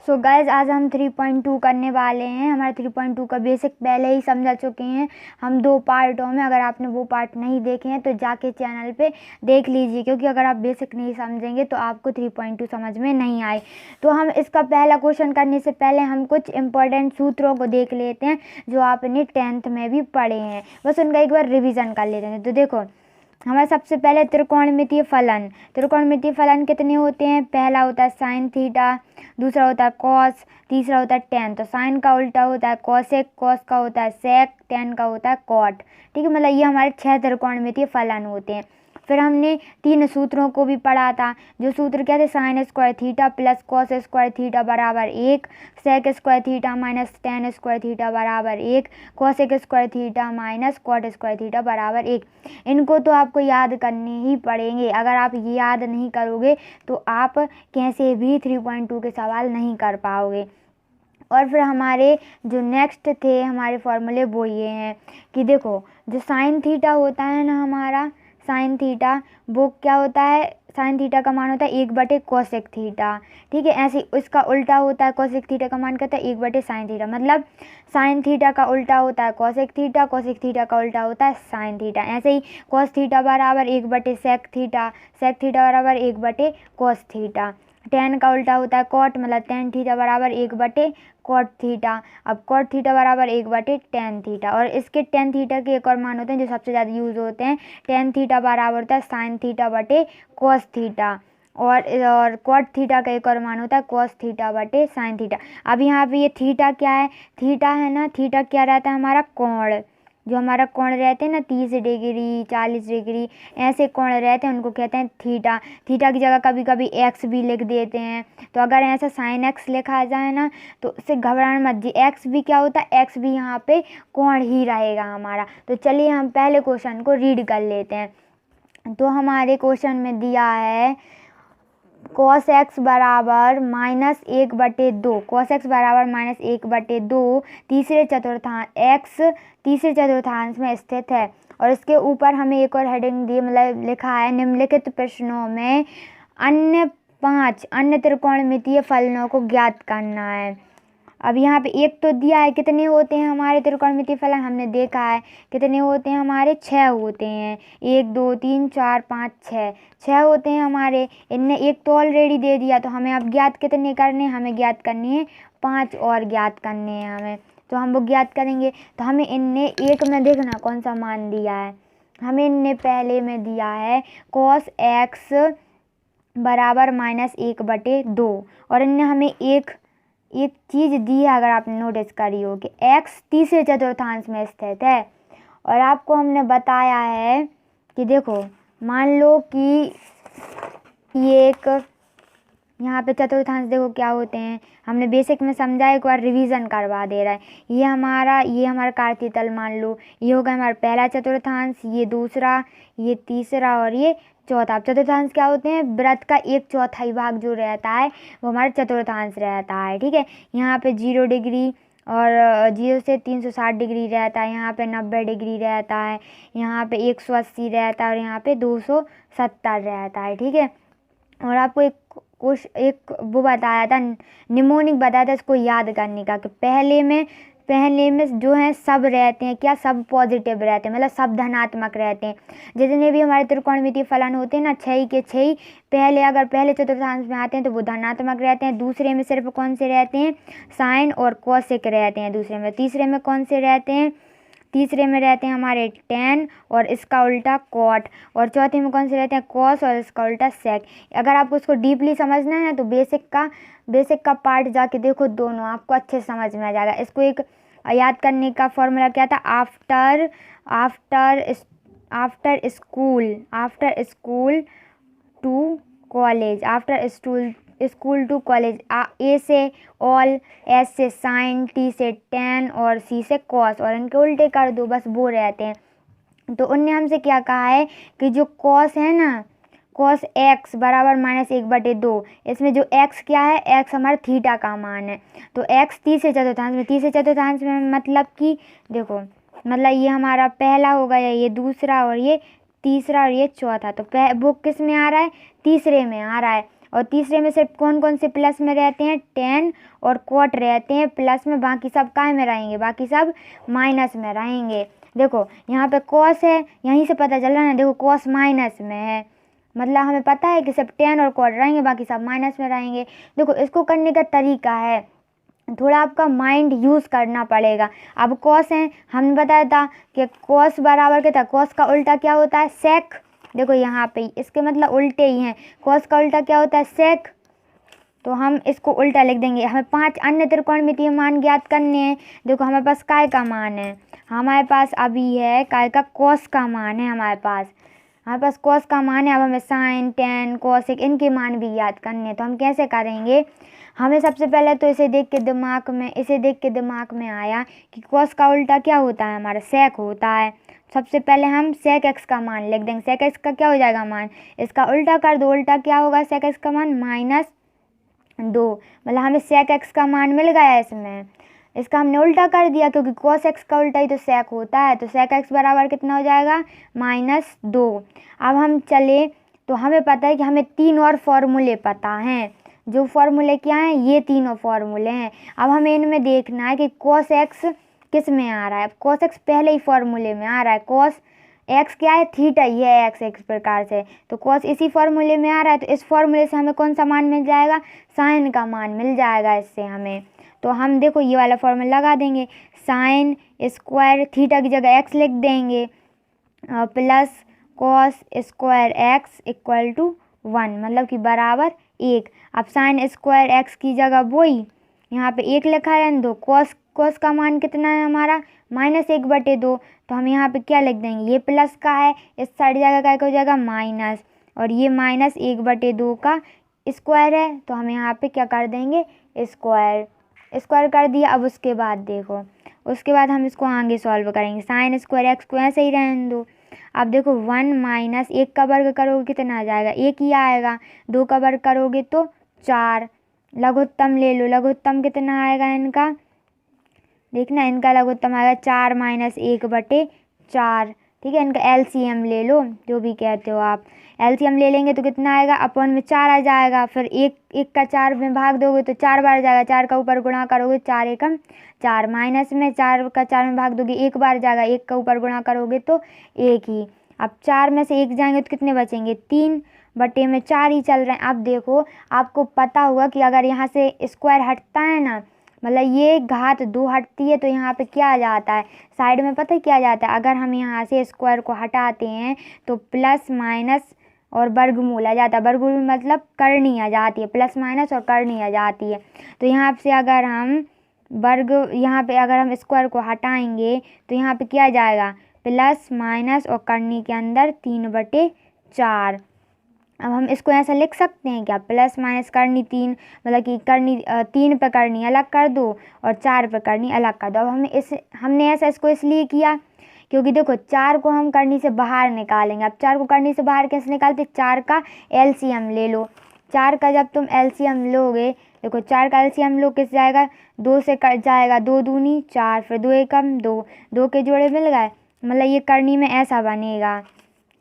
So guys आज हम 3.2 करने वाले हैं। हमारे 3.2 का बेसिक पहले ही समझा चुके हैं हम 2 पार्टों में। अगर आपने वो पार्ट नहीं देखे हैं तो जाके चैनल पे देख लीजिए, क्योंकि अगर आप बेसिक नहीं समझेंगे तो आपको 3.2 समझ में नहीं आए। तो हम इसका पहला क्वेश्चन करने से पहले हम कुछ इंपॉर्टेंट सूत्रों को देख लेते हैं जो आपने 10th में भी पढ़े हैं, बस उनका एक बार रिविज़न कर लेते हैं। तो देखो, हमारा सबसे पहले त्रिकोणमितीय फलन। त्रिकोणमितीय फलन कितने होते हैं? पहला होता है साइन थीटा, दूसरा होता है कॉस, तीसरा होता है टेन। तो साइन का उल्टा होता है कॉसेक, कॉस का होता है सेक, टेन का होता है कॉट। ठीक है, मतलब ये हमारे 6 त्रिकोणमितीय फलन होते हैं। फिर हमने 3 सूत्रों को भी पढ़ा था। जो सूत्र क्या थे? Sine square theta plus cos square theta बराबर 1, sec square theta minus tan square theta बराबर 1, cosec square theta minus cot square theta बराबर 1। इनको तो आपको याद करने ही पड़ेंगे। अगर आप ये याद नहीं करोगे तो आप कैसे भी 3.2 के सवाल नहीं कर पाओगे। और फिर हमारे जो नेक्स्ट थे हमारे फॉर्मूले वो ये हैं कि देखो, जो साइन थीटा होता है ना, हमारा साइन थीटा वो क्या होता है? साइन थीटा का मान होता है 1/कोसेक थीटा। ठीक है, ऐसे इसका उल्टा होता है। कोसेक थीटा का मान क्या होता है? 1/साइन थीटा। मतलब साइन थीटा का उल्टा होता है कोसेक थीटा, कोसेक थीटा का उल्टा होता है साइन थीटा। ऐसे ही कॉस थीटा बराबर 1/सेक थीटा, सेक थीटा बराबर 1/कोस थीटा। टेन का उल्टा होता है कॉट, मतलब टेन थीटा बराबर 1/कॉट थीटा। अब कॉट थीटा बराबर 1/टेन थीटा। और इसके टेन थीटा के एक और मान होते हैं जो सबसे ज़्यादा यूज़ होते हैं। टेन थीटा बराबर होता है साइन थीटा बटे कॉस थीटा। और कॉट थीटा का एक और मान होता है कॉस थीटा बटे साइन थीटा। अब यहाँ पे ये थीटा क्या है? थीटा है ना, थीटा क्या रहता है? हमारा कोण। जो हमारा कोण रहते हैं ना, 30 डिग्री, 40 डिग्री, ऐसे कोण रहते हैं, उनको कहते हैं थीटा। थीटा की जगह कभी कभी एक्स भी लिख देते हैं। तो अगर ऐसा साइन एक्स लिखा जाए ना तो उससे घबराना मत जी। एक्स भी क्या होता है? एक्स भी यहाँ पे कोण ही रहेगा हमारा। तो चलिए हम पहले क्वेश्चन को रीड कर लेते हैं। तो हमारे क्वेश्चन में दिया है कॉस एक्स बराबर -1/2। कॉस एक्स बराबर -1/2 तीसरे चतुर्थांश, एक्स तीसरे चतुर्थांश में स्थित है। और इसके ऊपर हमें एक और हेडिंग दी, मतलब लिखा है निम्नलिखित प्रश्नों में अन्य 5 अन्य त्रिकोणमितीय फलनों को ज्ञात करना है। अब यहाँ पे एक तो दिया है, कितने होते हैं हमारे त्रिकोणमितीय फलन? हमने देखा है कितने होते हैं हमारे? 6 होते हैं। 1 2 3 4 5 6 होते हैं हमारे। इनने एक तो ऑलरेडी दे दिया, तो हमें अब ज्ञात कितने करने हैं? हमें ज्ञात करने हैं 5 और ज्ञात करने हैं हमें। तो हम वो ज्ञात करेंगे। तो हमें इनने एक में देखना कौन सा मान दिया है। हमें इनने पहले में दिया है कॉस एक्स बराबर -1/2। और इनने हमें एक चीज़ दी है, अगर आपने नोटिस करी हो, कि x तीसरे चतुर्थांश में स्थित है। और आपको हमने बताया है कि देखो, मान लो कि ये एक यहाँ पे चतुर्थांश देखो क्या होते हैं, हमने बेसिक में समझा, एक बार रिवीजन करवा दे रहा है। ये हमारा कार्तीय तल मान लो, ये होगा हमारा पहला चतुर्थांश, ये दूसरा, ये तीसरा और ये चौथा। चतुर्थांश क्या होते हैं? वृत्त का 1/4 भाग जो रहता है वो हमारा चतुर्थांश रहता है। ठीक है, यहाँ पे 0 डिग्री और 0 से 360 डिग्री रहता है, यहाँ पे 90 डिग्री रहता है, यहाँ पे 180 रहता है और यहाँ पे 270 रहता है। ठीक है, और आपको एक वो बताया था, निमोनिक बताया था इसको याद करने का, कि पहले में जो है सब रहते हैं क्या? सब पॉजिटिव रहते हैं, मतलब सब धनात्मक रहते हैं। जितने भी हमारे त्रिकोणमितीय फलन होते हैं ना, 6 के 6 पहले चतुर्थांश में आते हैं तो वो धनात्मक रहते हैं। दूसरे में सिर्फ कौन से रहते हैं? साइन और कॉसेक रहते हैं दूसरे में। तीसरे में कौन से रहते हैं? तीसरे में रहते हैं हमारे टेन और इसका उल्टा कॉट। और चौथे में कौन से रहते हैं? कॉस और इसका उल्टा सेक। अगर आपको इसको डीपली समझना है तो बेसिक का पार्ट जाके देखो, दोनों आपको अच्छे से समझ में आ जाएगा। इसको एक याद करने का फॉर्मूला क्या था? After school to college, after school to college. A से ऑल, एस से साइन, टी से टेन और सी से कॉस, और इनके उल्टे कर दो, बस वो रहते हैं। तो उनने हमसे क्या कहा है कि जो कॉस है ना, कॉस एक्स बराबर -1/2, इसमें जो एक्स क्या है? एक्स हमारा थीटा का मान है। तो एक्स तीसरे चतुर्थांश में मतलब कि देखो, मतलब ये हमारा पहला होगा, या ये दूसरा और ये तीसरा और ये चौथा। तो वो किस में आ रहा है? तीसरे में आ रहा है। और तीसरे में सिर्फ कौन कौन से प्लस में रहते हैं, tan और cot रहते हैं प्लस में, बाकी सब काय में रहेंगे, बाकी सब माइनस में रहेंगे। देखो यहाँ पे cos है, यहीं से पता चल रहा है ना, देखो cos माइनस में है, मतलब हमें पता है कि सिर्फ tan और cot रहेंगे, बाकी सब माइनस में रहेंगे। देखो इसको करने का तरीका है, थोड़ा आपका माइंड यूज़ करना पड़ेगा। अब cos है, हमने बताया था कि cos बराबर क्या था, cos का उल्टा क्या होता है, sec। देखो यहाँ पे इसके मतलब उल्टे ही हैं, cos का उल्टा क्या होता है, sec। तो हम इसको उल्टा लिख देंगे। हमें 5 अन्य त्रिकोणमितीय मान ज्ञात करने हैं। देखो हमारे पास काय का मान है, हमारे पास अभी है काय का cos का मान है, हमारे पास cos का मान है। अब हमें sin, tan, cosec इनके मान भी याद करने हैं। तो हम कैसे करेंगे, हमें सबसे पहले तो इसे देख के दिमाग में आया कि cos का उल्टा क्या होता है, हमारा sec होता है। सबसे पहले हम sec x का मान लिख देंगे। sec x का क्या हो जाएगा मान, इसका उल्टा कर दो, उल्टा क्या होगा sec x का मान -2, मतलब हमें sec x का मान मिल गया इसमें। इसका हमने उल्टा कर दिया क्योंकि cos x का उल्टा ही तो sec होता है, तो sec x बराबर कितना हो जाएगा, -2। अब हम चले तो हमें पता है कि हमें 3 और फॉर्मूले पता हैं। जो फॉर्मूले क्या हैं, ये तीनों फॉर्मूले हैं। अब हमें इनमें देखना है कि cos x किस में आ रहा है। cos x पहले ही फॉर्मूले में आ रहा है, cos x क्या है, थीटा ही है x एक प्रकार से, तो cos इसी फॉर्मूले में आ रहा है। तो इस फॉर्मूले से हमें कौन सा मान मिल जाएगा, साइन का मान मिल जाएगा इससे हमें। तो हम देखो ये वाला फॉर्मूला लगा देंगे, साइन स्क्वायर थीटा की जगह x लिख देंगे plus cos square x equal to 1, मतलब कि बराबर 1। अब साइन स्क्वायर x की जगह वही यहाँ पे 1 लिखा है, दो cos का मान कितना है हमारा, -1/2। तो हम यहाँ पे क्या लिख देंगे, ये प्लस का है, इस साइड जगह क्या हो जाएगा माइनस, और ये -1/2 का स्क्वायर है, तो हम यहाँ पे क्या कर देंगे, स्क्वायर कर दिया। अब उसके बाद देखो, उसके बाद हम इसको आगे सॉल्व करेंगे। साइन स्क्वायर x को ऐसे ही रहने दो। अब देखो 1 - 1 का वर्ग करोगे कितना आ जाएगा, 1 ही आएगा। 2 का वर्ग करोगे तो 4। लघुत्तम ले लो, लघुत्तम कितना आएगा इनका, देखना इनका लघुत्तम आएगा 4 - 1/4। ठीक है, इनका एलसीएम ले लो, जो भी कहते हो आप। एलसीएम ले लेंगे तो कितना आएगा, अपन में 4 आ जाएगा। फिर 1 का 4 में भाग दोगे तो 4 बार जाएगा, 4 का ऊपर गुणा करोगे 4 एकम 4, माइनस में 4 का 4 में भाग दोगे 1 बार जाएगा, 1 का ऊपर गुणा करोगे तो 1 ही। अब 4 में से 1 जाएंगे तो कितने बचेंगे, 3/4 ही चल रहे हैं। अब देखो आपको पता होगा कि अगर यहाँ से स्क्वायर हटता है ना, मतलब ये घात 2 हटती है, तो यहाँ पे क्या आ जाता है, साइड में पता है क्या आ जाता है, अगर हम यहाँ से स्क्वायर को हटाते हैं तो प्लस माइनस और वर्गमूल आ जाता है। वर्गमूल मतलब करनी आ जाती है, प्लस माइनस और करनी आ जाती है। तो यहाँ से अगर हम यहाँ पे अगर हम स्क्वायर को हटाएंगे तो यहाँ पे क्या आ जाएगा, प्लस माइनस और करनी के अंदर 3/4। अब हम इसको ऐसा लिख सकते हैं क्या, प्लस माइनस करनी 3, मतलब कि करनी 3 पे करनी अलग कर दो और 4 पे करनी अलग कर दो। अब हमने ऐसा इसको इसलिए किया क्योंकि देखो 4 को हम करनी से बाहर निकालेंगे। अब 4 को करनी से बाहर कैसे निकालते, 4 का एलसीएम ले लो। 4 का जब तुम एलसीएम लोगे, देखो 4 का एलसीएम लो किस जाएगा, 2 से कट जाएगा, 2 दूनी 4, फिर 2 एकम 2, 2 के जोड़े मिल गए, मतलब ये करनी में ऐसा बनेगा।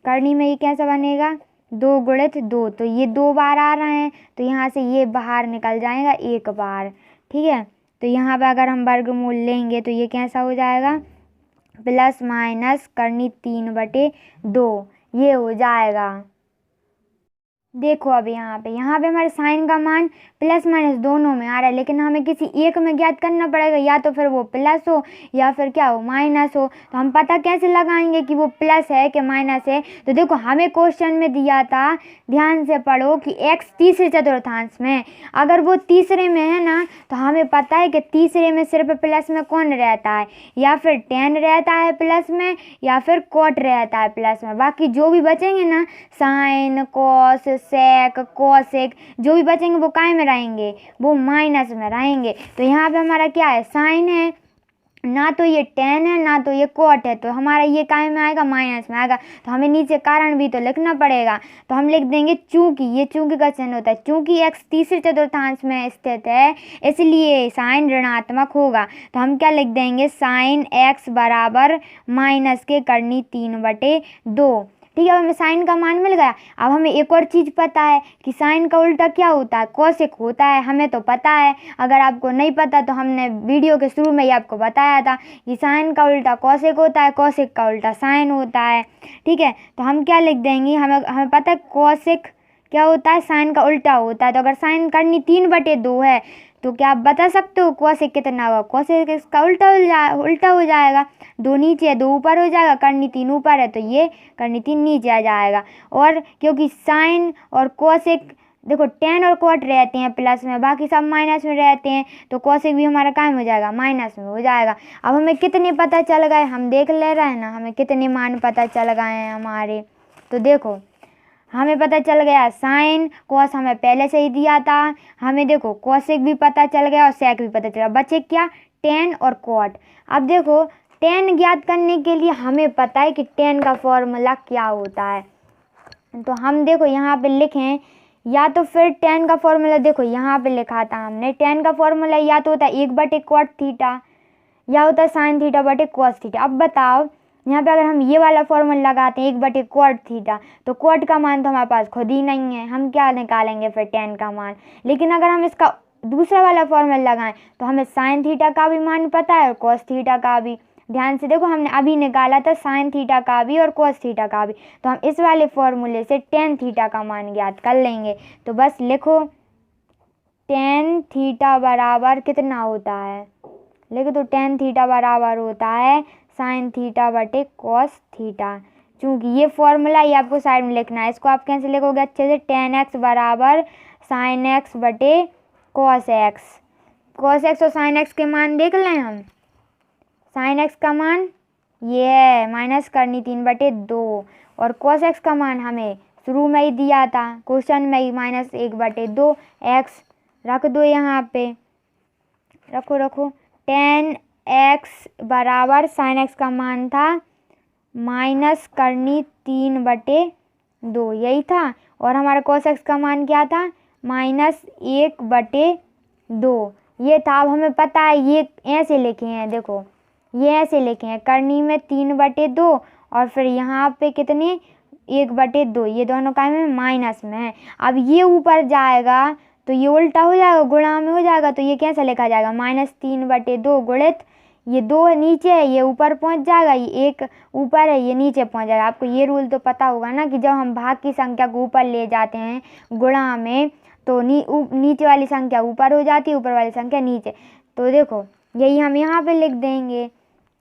करनी में ये कैसा बनेगा, 2 गुणित 2, तो ये 2 बार आ रहे हैं, तो यहाँ से ये बाहर निकल जाएगा 1 बार। ठीक है, तो यहाँ पर अगर हम वर्गमूल लेंगे तो ये कैसा हो जाएगा, प्लस माइनस करनी 3/2 ये हो जाएगा। देखो अब यहाँ पे हमारे साइन का मान प्लस माइनस दोनों में आ रहा है, लेकिन हमें किसी एक में ज्ञात करना पड़ेगा, या तो फिर वो प्लस हो या फिर क्या हो, माइनस हो। तो हम पता कैसे लगाएंगे कि वो प्लस है कि माइनस है, तो देखो हमें क्वेश्चन में दिया था, ध्यान से पढ़ो, कि x तीसरे चतुर्थांश में, अगर वो तीसरे में है ना, तो हमें पता है कि तीसरे में सिर्फ प्लस में कौन रहता है, या फिर tan रहता है प्लस में, या फिर cot रहता है प्लस में। बाकी जो भी बचेंगे ना, साइन, कॉस, सेक, कोसेक, जो भी बचेंगे वो काय में रहेंगे, वो माइनस में रहेंगे। तो यहाँ पे हमारा क्या है, साइन है, ना तो ये tan है ना तो ये cot है, तो हमारा ये काय में आएगा, माइनस में आएगा। तो हमें नीचे कारण भी तो लिखना पड़ेगा, तो हम लिख देंगे चूंकि, ये चूंकि का चिन्ह होता है, चूंकि x तीसरे चतुर्थांश में स्थित है इसलिए साइन ऋणात्मक होगा। तो हम क्या लिख देंगे, साइन x बराबर माइनस के करनी 3/2। ठीक है, अब हमें साइन का मान मिल गया। अब हमें एक और चीज़ पता है कि साइन का उल्टा क्या होता है, कोसेक होता है, हमें तो पता है। अगर आपको नहीं पता तो हमने वीडियो के शुरू में ही आपको बताया था कि साइन का उल्टा कोसेक होता है, कोसेक का उल्टा साइन होता है। ठीक है, तो हम क्या लिख देंगे, हमें पता है कोसेक क्या होता है, साइन का उल्टा होता है। तो अगर साइन करनी 3/2 है तो क्या आप बता सकते हो कोसेक कितना होगा, कोसेक इसका उल्टा हो जाएगा। 2 नीचे है 2 ऊपर हो जाएगा, करनी 3 ऊपर है तो ये करनी 3 नीचे आ जाएगा। और क्योंकि साइन और कोसेक देखो tan और cot रहते हैं प्लस में, बाकी सब माइनस में रहते हैं, तो कोसेक भी हमारा काम हो जाएगा, माइनस में हो जाएगा। अब हमें कितने पता चल गए, हम देख ले रहे हैं ना, हमें कितने मान पता चल गए हैं हमारे। तो देखो हमें पता चल गया साइन, कॉस हमें पहले से ही दिया था, हमें देखो कोसेक भी पता चल गया और सेक भी पता चला, बचे क्या, tan और cot। अब देखो tan ज्ञात करने के लिए हमें पता है कि tan का फॉर्मूला क्या होता है। तो हम देखो यहाँ पे लिखें, या तो फिर tan का फॉर्मूला देखो यहाँ पे लिखा था हमने, tan का फॉर्मूला या तो होता है 1/cot थीटा या होता है साइन थीटा बटे कॉस थीटा। अब बताओ यहाँ पे अगर हम ये वाला फॉर्मूला लगाते हैं 1/cot थीटा, तो cot का मान तो हमारे पास खुद ही नहीं है, हम क्या निकालेंगे फिर tan का मान। लेकिन अगर हम इसका दूसरा वाला फॉर्मूला लगाएं तो हमें साइन थीटा का भी मान पता है और कॉस थीटा का भी। ध्यान से देखो हमने अभी निकाला था साइन थीटा का भी और कॉस थीटा का भी, तो हम इस वाले फॉर्मूले से tan थीटा का मान ज्ञात कर लेंगे। तो बस लिखो tan थीटा बराबर कितना होता है, लिखो तो tan थीटा बराबर होता है साइन थीटा बटे कॉस थीटा। चूँकि ये फॉर्मूला ही आपको साइड में लिखना है, इसको आप कैसे लिखोगे अच्छे से, tan x बराबर साइन x बटे कॉस x। कॉस x और साइन x के मान देख लें हम, साइन x का मान ये है माइनस करनी 3/2 और कॉस x का मान हमें शुरू में ही दिया था क्वेश्चन में ही, -1/2 x रख दो यहाँ पे, रखो tan x बराबर साइन x का मान था माइनस करनी 3/2, यही था। और हमारा cos x का मान क्या था, -1/2 ये था। अब हमें पता है ये ऐसे लिखे हैं, देखो ये ऐसे लिखे हैं, करनी में 3/2 और फिर यहाँ पे कितने 1/2, ये दोनों का में माइनस में है। अब ये ऊपर जाएगा तो ये उल्टा हो जाएगा, गुणा में हो जाएगा, तो ये कैसे लिखा जाएगा, -3/2 गुणित ये 2 नीचे है ये ऊपर पहुंच जाएगा, ये 1 ऊपर है ये नीचे पहुंच जाएगा। आपको ये रूल तो पता होगा ना कि जब हम भाग की संख्या को ऊपर ले जाते हैं गुणा में तो नीचे वाली संख्या ऊपर हो जाती है, ऊपर वाली संख्या नीचे। तो देखो यही हम यहाँ पे लिख देंगे,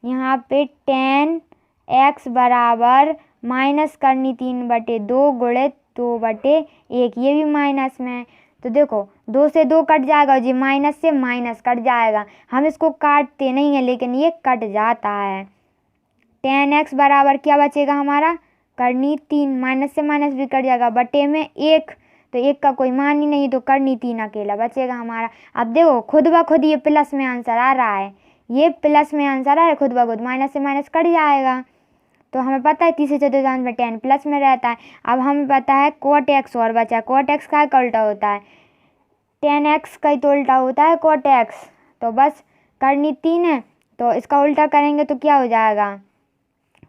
यहाँ पे tan x बराबर माइनस करनी 3/2 गुणित 2/1, ये भी माइनस में है। तो देखो 2 से 2 कट जाएगा, जी माइनस से माइनस कट जाएगा, हम इसको काटते नहीं है लेकिन ये कट जाता है। tan x बराबर क्या बचेगा हमारा, करनी 3, माइनस से माइनस भी कट जाएगा, बटे में 1, तो 1 का कोई मान ही नहीं, तो करनी 3 अकेला बचेगा हमारा। अब देखो खुद ब खुद ये प्लस में आंसर आ रहा है, ये प्लस में आंसर आ रहा है खुद ब खुद, माइनस से माइनस कट जाएगा। तो हमें पता है तीसरे चतुर्थांश में tan प्लस में रहता है। अब हमें पता है cot x और बचा है, cot x का उल्टा होता है, tan x का ही तो उल्टा होता है cot x। तो बस करनी 3 है तो इसका उल्टा करेंगे तो क्या हो जाएगा,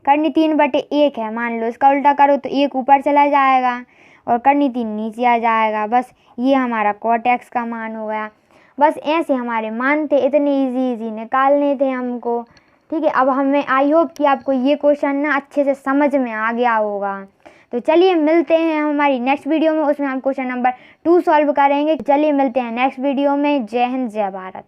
करनी 3/1 है, मान लो इसका उल्टा करो तो 1 ऊपर चला जाएगा और करनी 3 नीचे आ जाएगा। बस ये हमारा cot x का मान हो गया। बस ऐसे हमारे मान थे, इतने इजी निकालने थे हमको। ठीक है, अब हमें आई होप कि आपको ये क्वेश्चन ना अच्छे से समझ में आ गया होगा। तो चलिए मिलते हैं हमारी नेक्स्ट वीडियो में, उसमें हम क्वेश्चन नंबर 2 सॉल्व करेंगे। चलिए मिलते हैं नेक्स्ट वीडियो में। जय हिंद जय भारत।